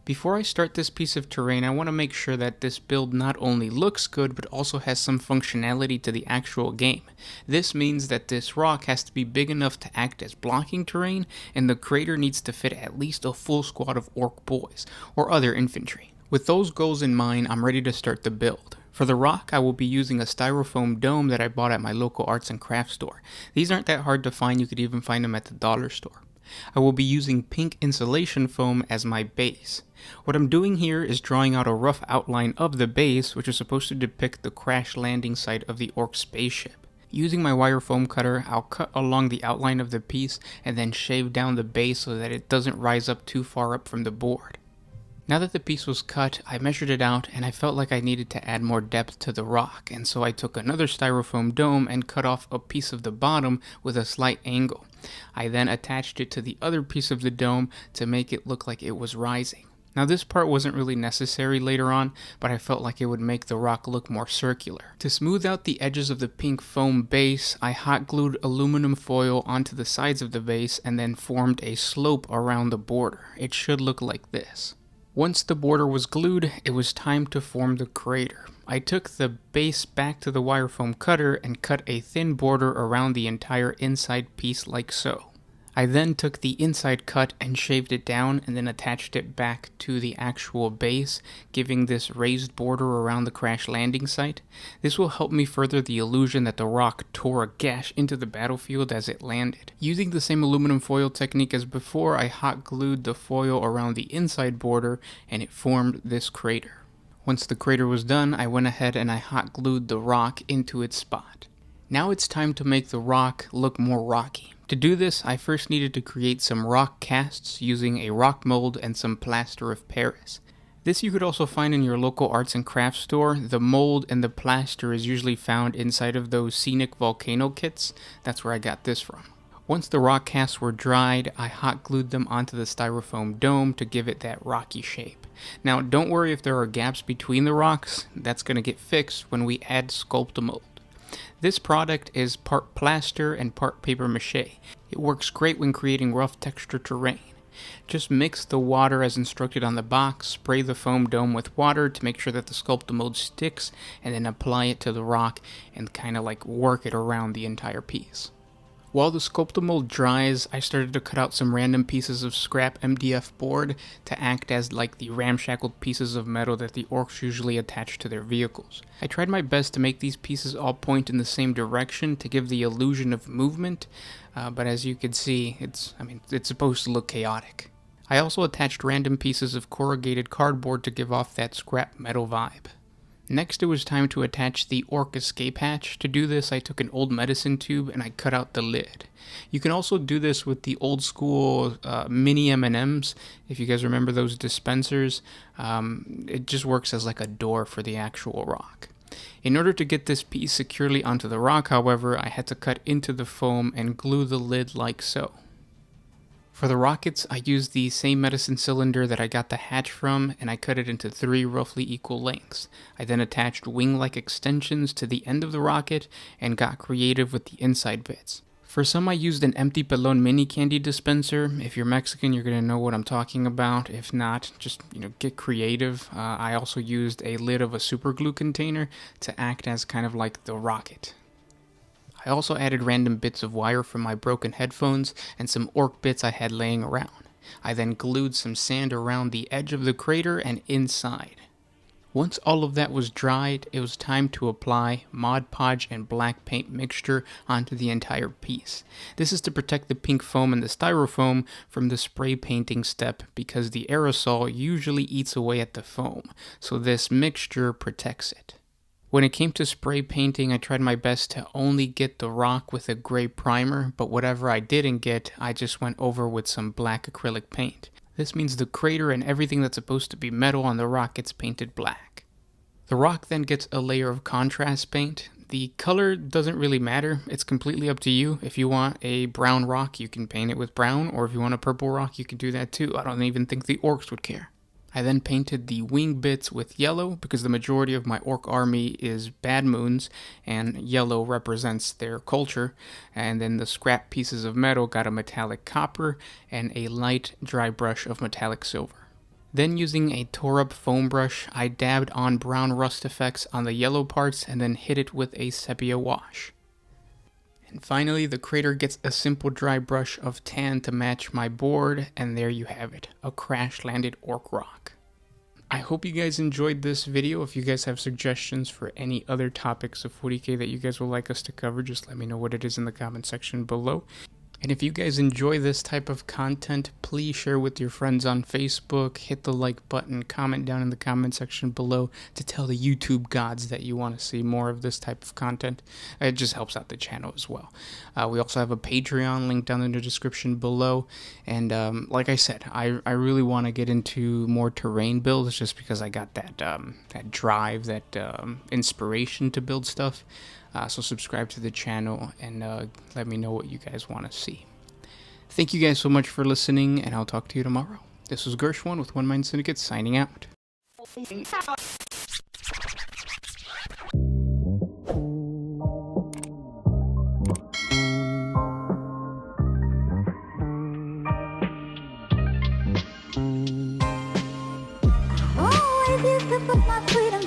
Before I start this piece of terrain, I want to make sure that this build not only looks good, but also has some functionality to the actual game. This means that this rock has to be big enough to act as blocking terrain, and the crater needs to fit at least a full squad of orc boys, or other infantry. With those goals in mind, I'm ready to start the build. For the rock, I will be using a styrofoam dome that I bought at my local arts and crafts store. These aren't that hard to find, you could even find them at the dollar store. I will be using pink insulation foam as my base. What I'm doing here is drawing out a rough outline of the base, which is supposed to depict the crash landing site of the orc spaceship. Using my wire foam cutter, I'll cut along the outline of the piece and then shave down the base so that it doesn't rise up too far up from the board. Now that the piece was cut, I measured it out and I felt like I needed to add more depth to the rock, and so I took another styrofoam dome and cut off a piece of the bottom with a slight angle. I then attached it to the other piece of the dome to make it look like it was rising. Now this part wasn't really necessary later on, but I felt like it would make the rock look more circular. To smooth out the edges of the pink foam base, I hot glued aluminum foil onto the sides of the base and then formed a slope around the border. It should look like this. Once the border was glued, it was time to form the crater. I took the base back to the wire foam cutter and cut a thin border around the entire inside piece like so. I then took the inside cut and shaved it down and then attached it back to the actual base, giving this raised border around the crash landing site. This will help me further the illusion that the rock tore a gash into the battlefield as it landed. Using the same aluminum foil technique as before, I hot glued the foil around the inside border and it formed this crater. Once the crater was done, I went ahead and I hot glued the rock into its spot. Now it's time to make the rock look more rocky. To do this, I first needed to create some rock casts using a rock mold and some plaster of Paris. This you could also find in your local arts and crafts store. The mold and the plaster is usually found inside of those scenic volcano kits. That's where I got this from. Once the rock casts were dried, I hot glued them onto the styrofoam dome to give it that rocky shape. Now don't worry if there are gaps between the rocks, that's going to get fixed when we add Sculptamold. This product is part plaster and part paper mache. It works great when creating rough texture terrain. Just mix the water as instructed on the box, spray the foam dome with water to make sure that the Sculptamold sticks, and then apply it to the rock and kind of like work it around the entire piece. While the Sculptamold dries, I started to cut out some random pieces of scrap MDF board to act as like the ramshackled pieces of metal that the orcs usually attach to their vehicles. I tried my best to make these pieces all point in the same direction to give the illusion of movement, but as you can see, it's supposed to look chaotic. I also attached random pieces of corrugated cardboard to give off that scrap metal vibe. Next, it was time to attach the orc escape hatch. To do this, I took an old medicine tube and I cut out the lid. You can also do this with the old school mini M&Ms, if you guys remember those dispensers. It just works as like a door for the actual rock. In order to get this piece securely onto the rock, however, I had to cut into the foam and glue the lid like so. For the rockets, I used the same medicine cylinder that I got the hatch from, and I cut it into 3 roughly equal lengths. I then attached wing-like extensions to the end of the rocket and got creative with the inside bits. For some, I used an empty pelon mini candy dispenser. If you're Mexican, you're going to know what I'm talking about. If not, just get creative. I also used a lid of a super glue container to act as kind of like the rocket. I also added random bits of wire from my broken headphones and some orc bits I had laying around. I then glued some sand around the edge of the crater and inside. Once all of that was dried, it was time to apply Mod Podge and black paint mixture onto the entire piece. This is to protect the pink foam and the styrofoam from the spray painting step because the aerosol usually eats away at the foam, so this mixture protects it. When it came to spray painting, I tried my best to only get the rock with a gray primer, but whatever I didn't get, I just went over with some black acrylic paint. This means the crater and everything that's supposed to be metal on the rock gets painted black. The rock then gets a layer of contrast paint. The color doesn't really matter, it's completely up to you. If you want a brown rock, you can paint it with brown, or if you want a purple rock, you can do that too. I don't even think the orcs would care. I then painted the wing bits with yellow because the majority of my orc army is bad moons and yellow represents their culture, and then the scrap pieces of metal got a metallic copper and a light dry brush of metallic silver. Then using a tore up foam brush, I dabbed on brown rust effects on the yellow parts and then hit it with a sepia wash. And finally, the crater gets a simple dry brush of tan to match my board, and there you have it, a crash-landed orc rock. I hope you guys enjoyed this video. If you guys have suggestions for any other topics of 40K that you guys would like us to cover, just let me know what it is in the comment section below. And if you guys enjoy this type of content, please share with your friends on Facebook, hit the like button, comment down in the comment section below to tell the YouTube gods that you want to see more of this type of content. It just helps out the channel as well. We also have a Patreon link down in the description below. And like I said, I really want to get into more terrain builds just because I got that, that drive, that inspiration to build stuff. So subscribe to the channel and let me know what you guys want to see. Thank you guys so much for listening, and I'll talk to you tomorrow. This was Gershwin with One Mind Syndicate signing out. Oh, what if you could put my freedom